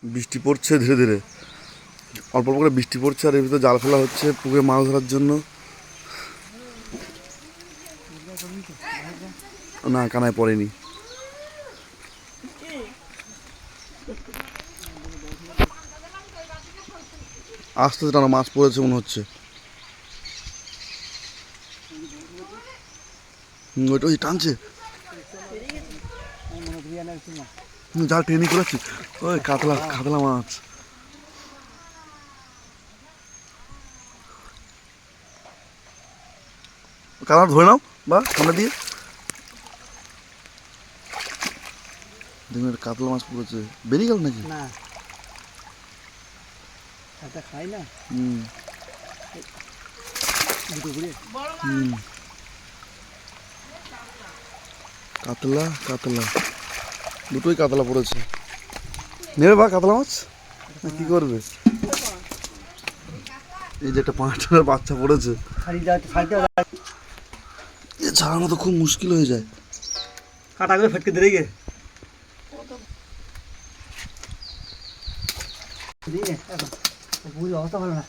বৃষ্টি পড়ছে ধীরে ধীরে, অল্প অল্প করে বৃষ্টি পড়ছে, আর এর ভিতরে জাল ফেলা হচ্ছে পুকুরে মাছ ধরার জন্য। না, কানায় পড়েনি। আস্তে আস্তে টানা মাছ পড়েছে মনে হচ্ছে। ওইটা ওই টানছে, জাল টেনে করেছি। ওই কাতলা কাতলা মাছ। কাতলা ধরে নাও বা সামনে দিয়ে দেখুন, কাতলা মাছ পড়েছে। বেরিয়ে গেল নাকি? না, খাই না। কাতলা কাতলা দুটোই কাতলা পড়েছে। নেবে বা কাতলা মাছ কি করবে? এই যে একটা 5টার বাচ্চা পড়েছে, এ ছাড়ানো তো খুব মুশকিল হয়ে যায়। কাটা করে ফেটকে দিয়ে গে অবস্থা ভালো না।